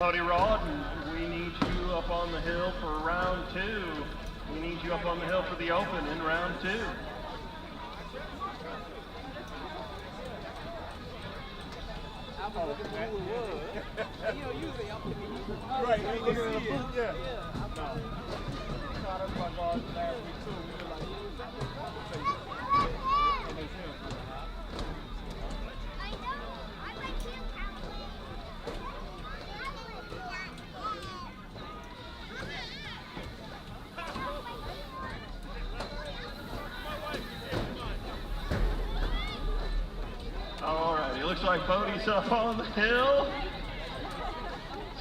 Cody Rawdon, we need you up on the hill for round two. We need you up on the hill for the open in round two. Right, ain't nigga in the booth, yeah. No. That's my God last week too. We were like, and it's him. All right, it looks like Bodie's up on the hill.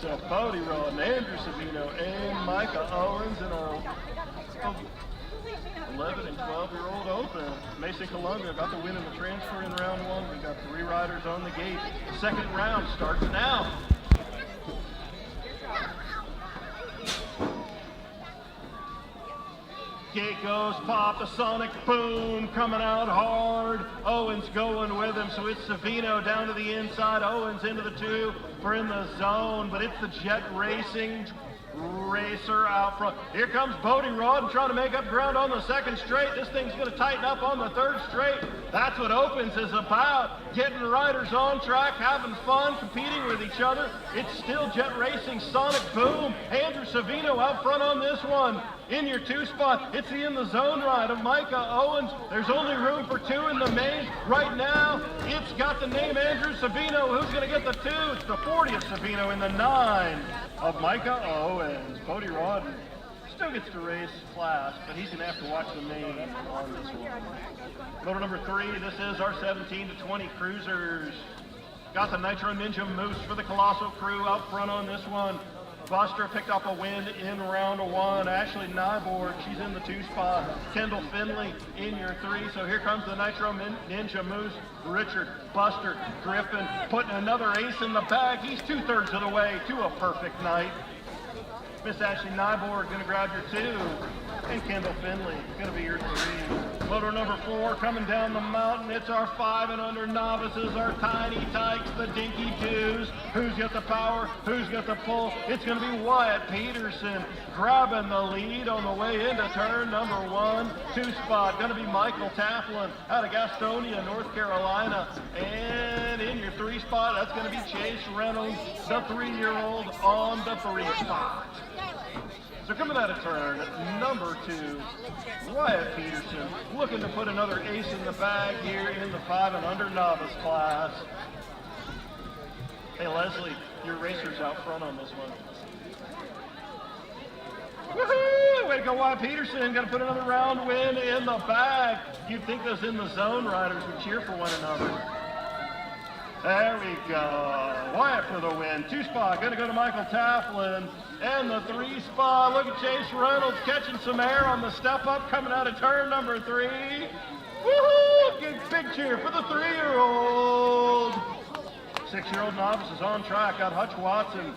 So Bodie Rawdon, Andrew Savino, and Micah Owens in our 11 and 12-year-old open. Mason Columbia got the win in the transfer in round one. We got 3 riders on the gate. The second round starts now. Gate goes, pop, a sonic boom, coming out hard. Owens going with him, so it's Savino down to the inside. Owens into the 2 for in the zone, but it's the Jet Racing racer out front. Here comes Bodie Rawdon trying to make up ground on the second straight. This thing's going to tighten up on the third straight. That's what Opens is about. Getting riders on track, having fun, competing with each other. It's still Jet Racing, Sonic Boom. Andrew Savino out front on this one. In your 2 spot, it's the in the zone ride of Micah Owens. There's only room for 2 in the main. Right now, it's got the name Andrew Savino. Who's going to get the 2? It's the 40 of Savino in the 9 of Micah Owens. Bodie Rawdon still gets to race class, but he's going to have to watch the main on this one. Motor number 3, this is our 17 to 20 cruisers. Got the Nitro Ninja Moose for the Colossal crew out front on this one. Buster picked up a win in round 1. Ashley Nyborg, she's in the 2 spot. Kendall Finley in your 3. So here comes the Nitro Ninja Moose. Richard, Buster, Griffin, putting another ace in the bag. He's 2/3 of the way to a perfect night. Miss Ashley Nyborg gonna grab your 2. And Kendall Finley gonna be your 3. Motor number 4 coming down the mountain. It's our 5 and under novices, our tiny tykes, the dinky doos. Who's got the power? Who's got the pull? It's going to be Wyatt Peterson grabbing the lead on the way into turn number 1. 2 spot, going to be Michael Taflin out of Gastonia, North Carolina. And in your 3 spot, that's going to be Chase Reynolds, the 3-year-old on the 3 spot. So coming out of turn number 2, Wyatt Peterson looking to put another ace in the bag here in the 5 and under novice class. Hey Leslie, your racer's out front on this one. Woohoo! Way to go Wyatt Peterson, gonna put another round win in the bag. You'd think those in the zone riders would cheer for one another. There we go. Wyatt for the win. 2 spot, gonna go to Michael Taflin. And the 3 spot, look at Chase Reynolds catching some air on the step up coming out of turn number 3. Woohoo! Big cheer for the 3-year-old. 6-year-old novice is on track. Got Hutch Watson,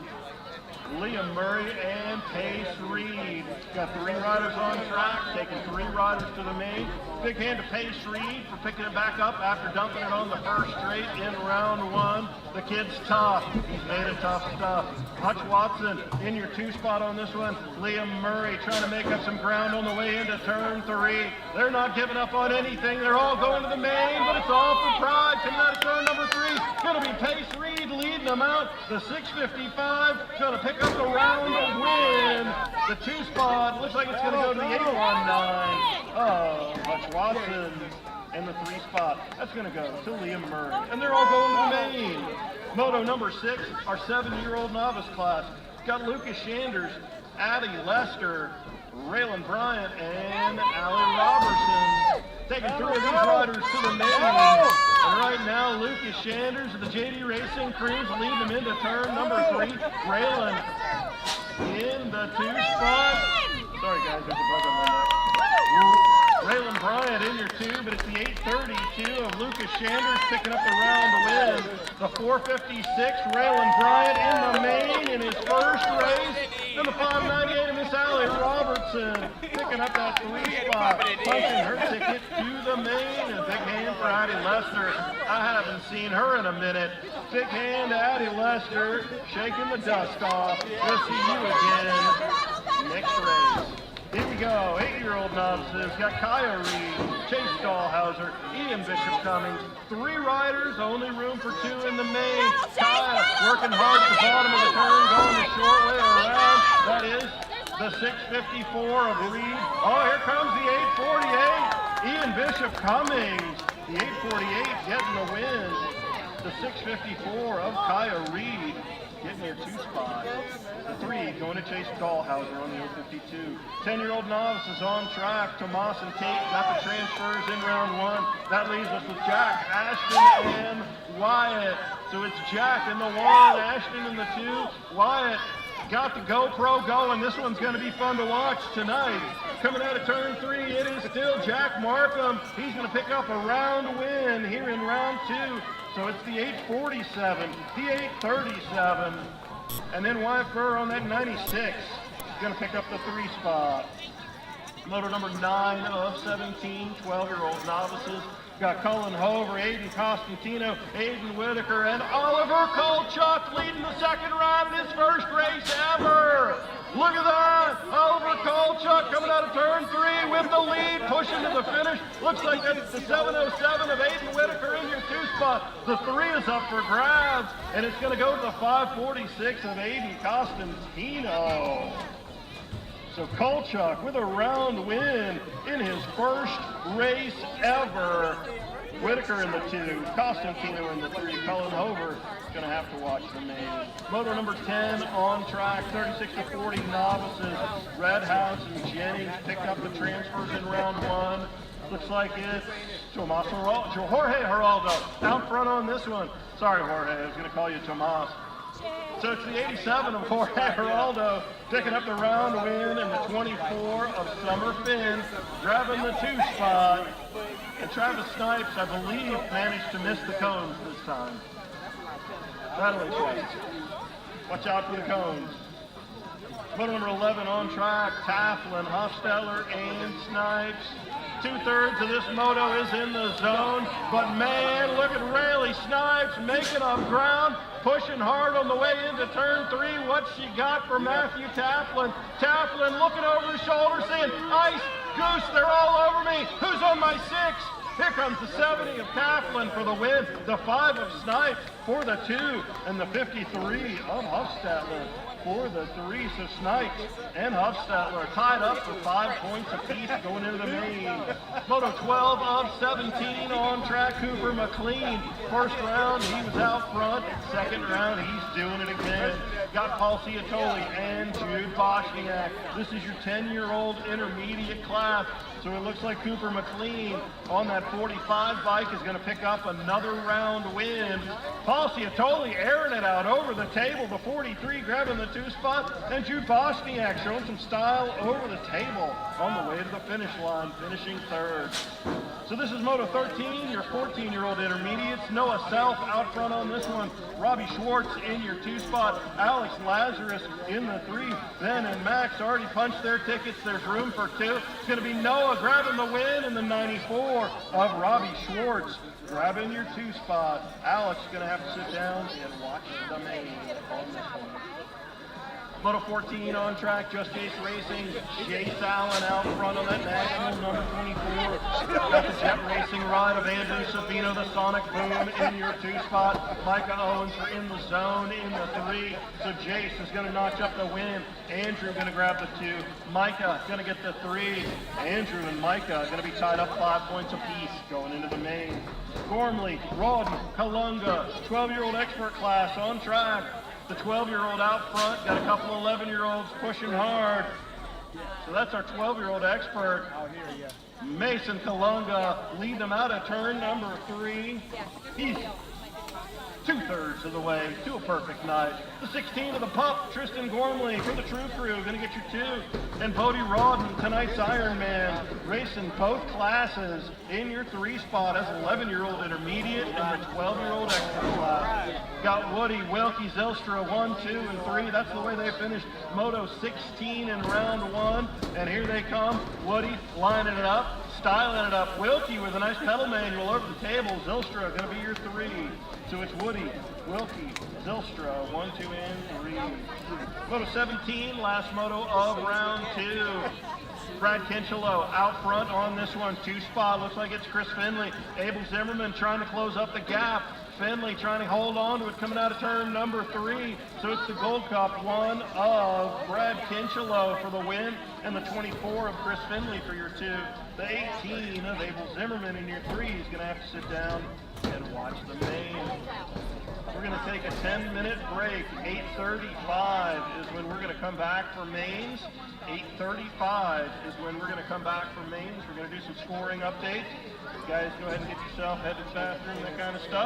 Liam Murray, and Pace Reed. Got 3 riders on track, taking 3 riders to the main. Big hand to Pace Reed for picking it back up after dumping it on the first straight in round 1. The kid's tough. He's made of tough stuff. Hutch Watson in your 2 spot on this one. Liam Murray trying to make up some ground on the way into turn 3. They're not giving up on anything. They're all going to the main, but it's all for pride. Coming out of turn number 3, going to be Pace Reed leading them out. The 655 going to pick up the round win. The 2 spot looks like it's going to go to the 819 of Hutch Watson. And the 3 spot, that's going to go to Liam Murray. And they're all going to the main. Moto number 6, our 7-year-old novice class. Got Lucas Shanders, Addie Lester, Raylan Bryant, and Allie Robertson. Taking 3 of these riders to the main. And right now, Lucas Shanders of the JD Racing Crews lead them into turn number 3. Raylan in the 2 spot. Sorry guys, there's a bug on my neck. Raylan Bryant in your 2, but it's the 832 of Lucas Shanders picking up the round win. The 456, Raylan Bryant in the main in his first race. Then the 598 of Miss Allie Robertson picking up that 3 spot, punching her ticket to the main. And a big hand for Addie Lester. I haven't seen her in a minute. Big hand, Addie Lester, shaking the dust off. We'll see you again next race. Here we go, 8-year-old novices. Got Kaya Reed, Chase Dahlhauser, Ian Bishop Cummings. 3 riders, only room for 2 in the main. Kaya working hard at the bottom of the turn, going the short way around. That is the 654 of Reed. Oh, here comes the 848. Ian Bishop Cummings. The 848 getting the win. The 654 of Kaya Reed getting your 2 spot. The 3 going to Chase Dahlhauser on the 052. 10-year-old novices on track. Tomas and Tate got the transfers in round 1. That leaves us with Jack, Ashton, and Wyatt. So it's Jack in the 1, Ashton in the 2. Wyatt got the GoPro going. This one's going to be fun to watch tonight. Coming out of turn 3, it is still Jack Markham. He's going to pick up a round win here in round 2. So it's the 847, the 837, and then Wyatt Burr on that 96 is going to pick up the 3 spot. Moto number 9 of 17, 12-year-old novices. Got Cullen Hover, Aiden Costantino, Aiden Whitaker, and Oliver Kolchuk leading the second round in his first race ever. Look at that! Oliver Kolchuk coming out of turn 3 with the lead, pushing to the finish. Looks like that's the 707 of Aiden Whitaker in your 2 spot. The 3 is up for grabs, and it's going to go to the 546 of Aiden Costantino. So Kolchuk with a round win in his first race ever. Whitaker in the 2, Costantino in the 3, Cullen Hover is going to have to watch the main. Moto number 10 on track, 36-40 novices. Redhouse and Jennings picked up the transfers in round 1. Looks like it's Jorge Geraldo out front on this one. Sorry, Jorge, I was going to call you Tomas. So it's the 87 of Jorge Geraldo picking up the round win, and the 24 of Summer Finn grabbing the 2 spot. And Travis Snipes, I believe, managed to miss the cones this time. That'll be watch out for the cones. Moto number 11 on track, Tafflin, Hofstetler, and Snipes. 2/3 of this moto is in the zone, but man, look at Rayleigh Snipes making up ground, pushing hard on the way into turn 3. What's she got for Matthew Tafflin? Tafflin looking over his shoulder saying, ice, goose, they're all over me. Who's on my 6? Here comes the 70 of Tafflin for the win, the 5 of Snipes for the 2, and the 53 of Hofstetler for the 3. So Snipes and Hofstetler tied up for 5 points apiece going into the main. Moto 12 of 17 on track, Cooper McLean. First round, he was out front. Second round, he's doing it again. Got Paul Ciatoli and Jude Boschniak. This is your 10-year-old intermediate class. So it looks like Cooper McLean on that 45 bike is going to pick up another round win. Paul Ciatoli airing it out over the table, the 43 grabbing the 2 spot, and Jude Boschniak showing some style over the table on the way to the finish line, finishing 3rd. So this is Moto 13, your 14-year-old intermediates. Noah Self out front on this one. Robbie Schwartz in your 2 spot. Alex Lazarus in the 3. Ben and Max already punched their tickets. There's room for 2. It's going to be Noah grabbing the win in the 94 of Robbie Schwartz. Grabbing your 2 spot. Alex is going to have to sit down and watch the main on this one. Moto 14 on track, Just Ace Racing. Chase Allen out front on that national number 24. Got the jet racing ride of Andrew Savino, the Sonic Boom in your 2 spot. Micah Owens in the zone in the 3. So Jace is going to notch up the win. Andrew going to grab the 2. Micah going to get the 3. Andrew and Micah going to be tied up 5 points apiece going into the main. Gormley, Rawdon, Kalunga, 12-year-old expert class on track. The 12-year-old out front, got a couple 11-year-olds pushing hard. So that's our 12-year-old expert. Mason Kalunga lead them out of turn number 3. He's 2/3 of the way to a perfect night. The 16 of the pup, Tristan Gormley for the True Crew, gonna get your 2. And Bodie Rawdon, tonight's Ironman, racing both classes in your 3 spot as 11-year-old intermediate and the 12-year-old expert class. Got Woody, Wilkie, Zelstra, 1, 2, and 3. That's the way they finished Moto 16 in round 1. And here they come, Woody lining it up. styling it up. Wilkie with a nice pedal manual over the table. Zylstra going to be your 3. So it's Woody, Wilkie, Zylstra, 1, 2, and 3. Moto 17, last moto of round 2. Brad Kinchelow out front on this one, 2 spot. Looks like it's Chris Finley. Abel Zimmerman trying to close up the gap. Finley trying to hold on to it coming out of turn number 3. So it's the Gold Cup 1 of Brad Kinchelow for the win and the 24 of Chris Finley for your 2. The 18 of Abel Zimmerman in your 3 is going to have to sit down and watch the main. We're going to take a 10-minute break. 8:35 is when we're going to come back for mains. 8:35 is when we're going to come back for mains. We're going to do some scoring updates. You guys go ahead and get yourself headed to the bathroom, that kind of stuff.